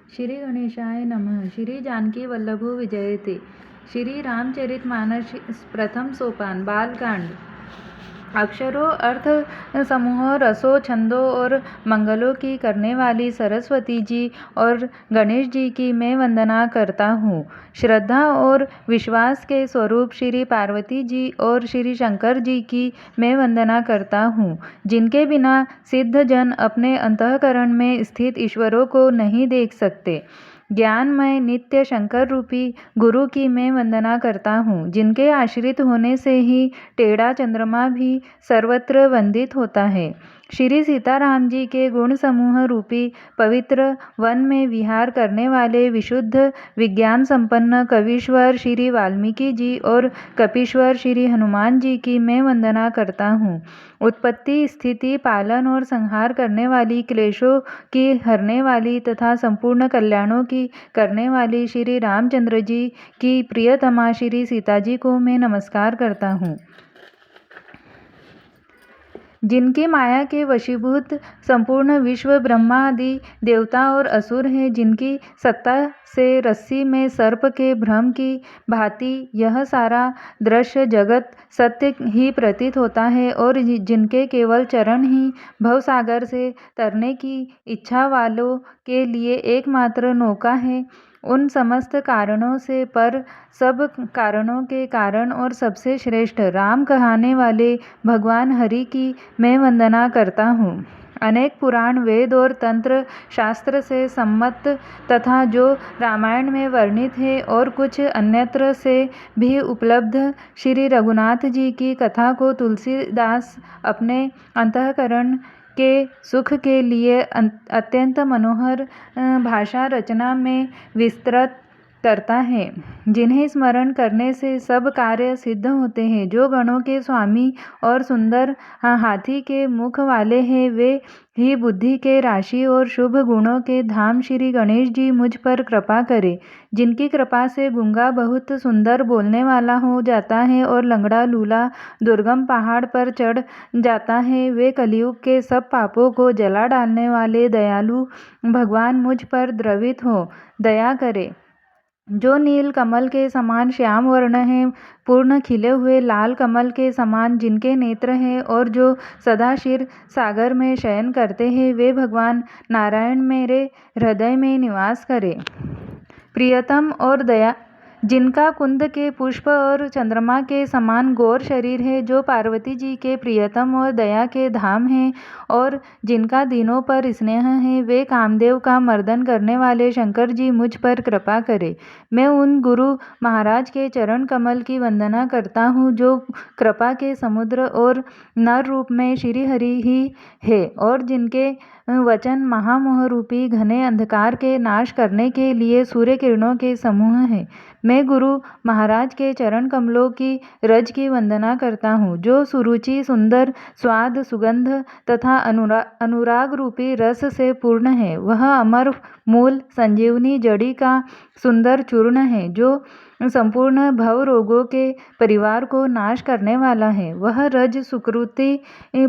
श्री गणेशाय नमः। श्री जानकी वल्लभो विजयते। श्री रामचरितमानस प्रथम सोपान बालकांड। अक्षरों, अर्थ समूहों, रसों, छंदों और मंगलों की करने वाली सरस्वती जी और गणेश जी की मैं वंदना करता हूँ। श्रद्धा और विश्वास के स्वरूप श्री पार्वती जी और श्री शंकर जी की मैं वंदना करता हूँ, जिनके बिना सिद्ध जन अपने अंतःकरण में स्थित ईश्वरों को नहीं देख सकते। ज्ञानमय नित्य शंकर रूपी गुरु की मैं वंदना करता हूँ, जिनके आश्रित होने से ही टेढ़ा चंद्रमा भी सर्वत्र वंदित होता है। श्री सीताराम जी के गुण समूह रूपी पवित्र वन में विहार करने वाले विशुद्ध विज्ञान संपन्न कवीश्वर श्री वाल्मीकि जी और कपीश्वर श्री हनुमान जी की मैं वंदना करता हूँ। उत्पत्ति, स्थिति, पालन और संहार करने वाली, क्लेशों की हरने वाली तथा संपूर्ण कल्याणों की करने वाली श्री रामचंद्र जी की प्रियतमा श्री सीता जी को मैं नमस्कार करता हूँ, जिनकी माया के वशीभूत संपूर्ण विश्व ब्रह्मा आदि देवता और असुर हैं, जिनकी सत्ता से रस्सी में सर्प के भ्रम की भांति यह सारा दृश्य जगत सत्य ही प्रतीत होता है और जिनके केवल चरण ही भवसागर से तरने की इच्छा वालों के लिए एकमात्र नौका है। उन समस्त कारणों से पर सब कारणों के कारण और सबसे श्रेष्ठ राम कहने वाले भगवान हरि की मैं वंदना करता हूँ। अनेक पुराण, वेद और तंत्र शास्त्र से सम्मत तथा जो रामायण में वर्णित है और कुछ अन्यत्र से भी उपलब्ध श्री रघुनाथ जी की कथा को तुलसीदास अपने अंतःकरण के सुख के लिए अत्यंत मनोहर भाषा रचना में विस्तृत करता है, जिन्हें स्मरण करने से सब कार्य सिद्ध होते हैं। जो गणों के स्वामी और सुंदर हाथी के मुख वाले हैं, वे ही बुद्धि के राशि और शुभ गुणों के धाम श्री गणेश जी मुझ पर कृपा करे, जिनकी कृपा से गूंगा बहुत सुंदर बोलने वाला हो जाता है और लंगड़ा लूला दुर्गम पहाड़ पर चढ़ जाता है। वे कलयुग के सब पापों को जला डालने वाले दयालु भगवान मुझ पर द्रवित हो दया करे। जो नील कमल के समान श्याम वर्ण है, पूर्ण खिले हुए लाल कमल के समान जिनके नेत्र हैं और जो सदा क्षीर सागर में शयन करते हैं, वे भगवान नारायण मेरे हृदय में निवास करे। प्रियतम और दया जिनका कुंद के पुष्प और चंद्रमा के समान गौर शरीर है, जो पार्वती जी के प्रियतम और दया के धाम है और जिनका दिनों पर स्नेह है, वे कामदेव का मर्दन करने वाले शंकर जी मुझ पर कृपा करे। मैं उन गुरु महाराज के चरण कमल की वंदना करता हूँ, जो कृपा के समुद्र और नर रूप में श्री हरि ही है और जिनके वचन महामोह रूपी घने अंधकार के नाश करने के लिए सूर्य किरणों के समूह है। मैं गुरु महाराज के चरण कमलों की रज की वंदना करता हूँ, जो सुरुचि, सुंदर स्वाद, सुगंध तथा अनुराग रूपी रस से पूर्ण है। वह अमर मूल संजीवनी जड़ी का सुंदर चूर्ण है, जो संपूर्ण भव रोगों के परिवार को नाश करने वाला है। वह रज सुकृति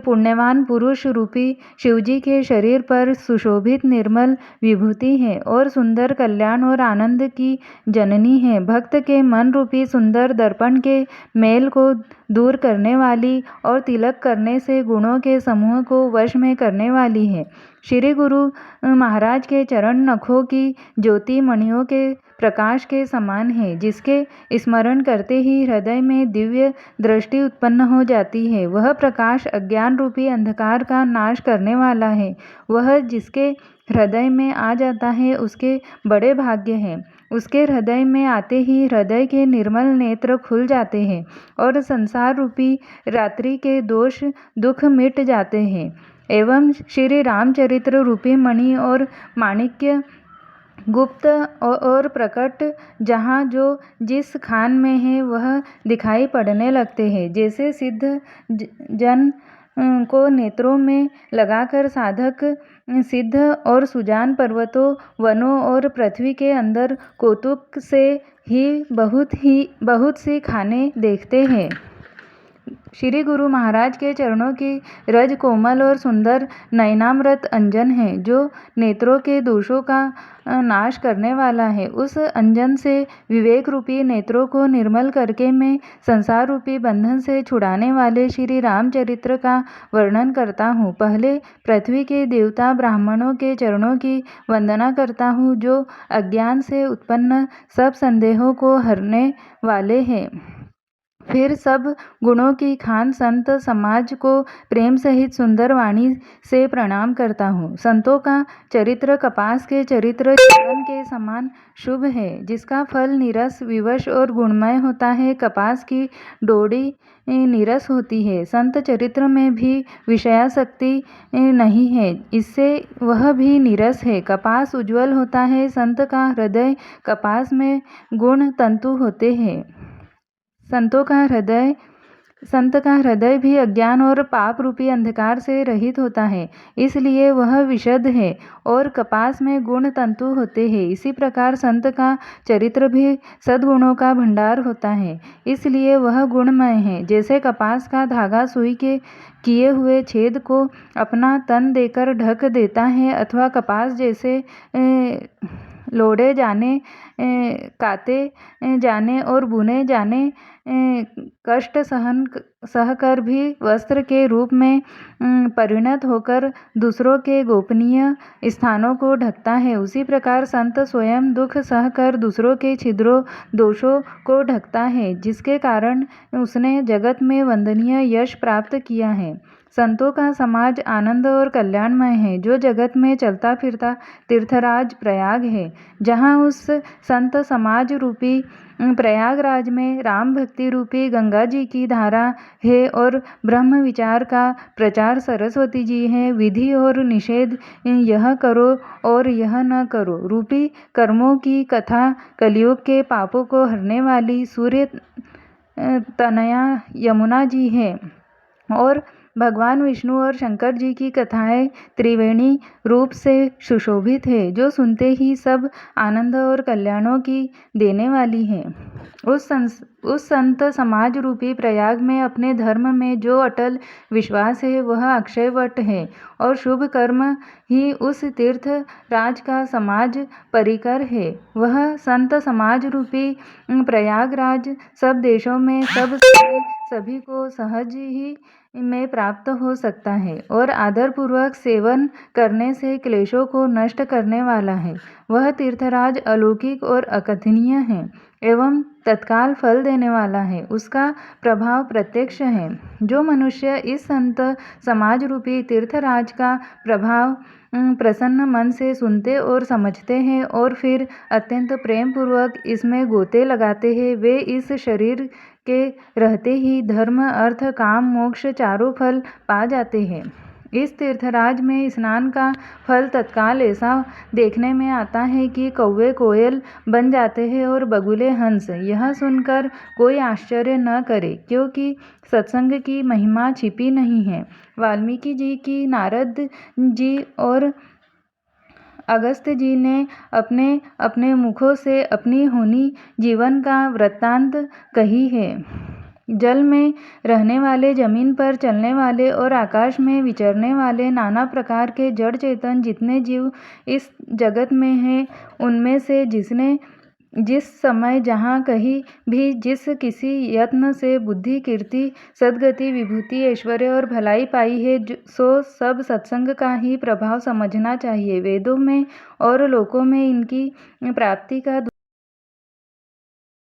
पुण्यवान पुरुष रूपी शिवजी के शरीर पर सुशोभित निर्मल विभूति है और सुंदर कल्याण और आनंद की जननी है। भक्त के मन रूपी सुंदर दर्पण के मेल को दूर करने वाली और तिलक करने से गुणों के समूह को वश में करने वाली है। श्री गुरु महाराज के चरण नखों की ज्योति मणियों के प्रकाश के समान है, जिसके स्मरण करते ही हृदय में दिव्य दृष्टि उत्पन्न हो जाती है। वह प्रकाश अज्ञान रूपी अंधकार का नाश करने वाला है। वह जिसके हृदय में आ जाता है, उसके बड़े भाग्य हैं। उसके हृदय में आते ही हृदय के निर्मल नेत्र खुल जाते हैं और संसार रूपी रात्रि के दोष दुख मिट जाते हैं। एवं श्री रामचरित्र रूपी मणि और माणिक्य गुप्त और प्रकट जहाँ जो जिस खान में है, वह दिखाई पड़ने लगते हैं। जैसे सिद्ध जन को नेत्रों में लगाकर साधक सिद्ध और सुजान पर्वतों, वनों और पृथ्वी के अंदर कौतुक से ही बहुत सी खाने देखते हैं। श्री गुरु महाराज के चरणों की रज कोमल और सुंदर नयनामृत अंजन है, जो नेत्रों के दोषों का नाश करने वाला है। उस अंजन से विवेक रूपी नेत्रों को निर्मल करके मैं संसार रूपी बंधन से छुड़ाने वाले श्री रामचरित्र का वर्णन करता हूँ। पहले पृथ्वी के देवता ब्राह्मणों के चरणों की वंदना करता हूँ, जो अज्ञान से उत्पन्न सब संदेहों को हरने वाले हैं। फिर सब गुणों की खान संत समाज को प्रेम सहित सुंदर वाणी से प्रणाम करता हूँ। संतों का चरित्र कपास के चरित्र जीवन के समान शुभ है, जिसका फल नीरस विवश और गुणमय होता है। कपास की डोरी नीरस होती है, संत चरित्र में भी विषयासक्ति नहीं है, इससे वह भी नीरस है। कपास उज्ज्वल होता है, संत का हृदय कपास में गुण तंतु होते हैं। संत का हृदय भी अज्ञान और पाप रूपी अंधकार से रहित होता है, इसलिए वह विशुद्ध है और कपास में गुण तंतु होते हैं। इसी प्रकार संत का चरित्र भी सद्गुणों का भंडार होता है, इसलिए वह गुणमय है। जैसे कपास का धागा सुई के किए हुए छेद को अपना तन देकर ढक देता है, अथवा कपास जैसे लोढ़े जाने, काते जाने और बुने जाने कष्ट सहकर भी वस्त्र के रूप में परिणत होकर दूसरों के गोपनीय स्थानों को ढकता है, उसी प्रकार संत स्वयं दुख सहकर दूसरों के छिद्रों दोषों को ढकता है, जिसके कारण उसने जगत में वंदनीय यश प्राप्त किया है। संतों का समाज आनंद और कल्याणमय है, जो जगत में चलता फिरता तीर्थराज प्रयाग है। जहाँ उस संत समाज रूपी प्रयागराज में राम भक्ति रूपी गंगा जी की धारा है और ब्रह्म विचार का प्रचार सरस्वती जी है। विधि और निषेध, यह करो और यह न करो रूपी कर्मों की कथा कलयुग के पापों को हरने वाली सूर्य तनया यमुना जी है, और भगवान विष्णु और शंकर जी की कथाएं त्रिवेणी रूप से सुशोभित है, जो सुनते ही सब आनंद और कल्याणों की देने वाली है। उस संत समाज रूपी प्रयाग में अपने धर्म में जो अटल विश्वास है, वह अक्षयवट है, और शुभ कर्म ही उस तीर्थ राज का समाज परिकर है। वह संत समाज रूपी प्रयागराज सब देशों में सब समय सभी को सहज ही में प्राप्त हो सकता है, और आदरपूर्वक सेवन करने से क्लेशों को नष्ट करने वाला है। वह तीर्थराज अलौकिक और अकथनीय है एवं तत्काल फल देने वाला है, उसका प्रभाव प्रत्यक्ष है। जो मनुष्य इस संत समाज रूपी तीर्थराज का प्रभाव प्रसन्न मन से सुनते और समझते हैं और फिर अत्यंत प्रेम पूर्वक इसमें गोते लगाते हैं, वे इस शरीर के रहते ही धर्म अर्थ काम मोक्ष चारों फल पा जाते हैं। इस तीर्थराज में स्नान का फल तत्काल ऐसा देखने में आता है कि कौवे कोयल बन जाते हैं और बगुले हंस। यह सुनकर कोई आश्चर्य न करे, क्योंकि सत्संग की महिमा छिपी नहीं है। वाल्मीकि जी की नारद जी और अगस्त्य जी ने अपने अपने मुखों से अपनी होनी जीवन का वृत्तांत कही है। जल में रहने वाले, जमीन पर चलने वाले और आकाश में विचरने वाले नाना प्रकार के जड़ चेतन जितने जीव इस जगत में हैं, उनमें से जिसने जिस समय जहाँ कहीं भी जिस किसी यत्न से बुद्धि कीर्ति सद्गति विभूति ऐश्वर्य और भलाई पाई है, सो सब सत्संग का ही प्रभाव समझना चाहिए। वेदों में और लोकों में इनकी प्राप्ति का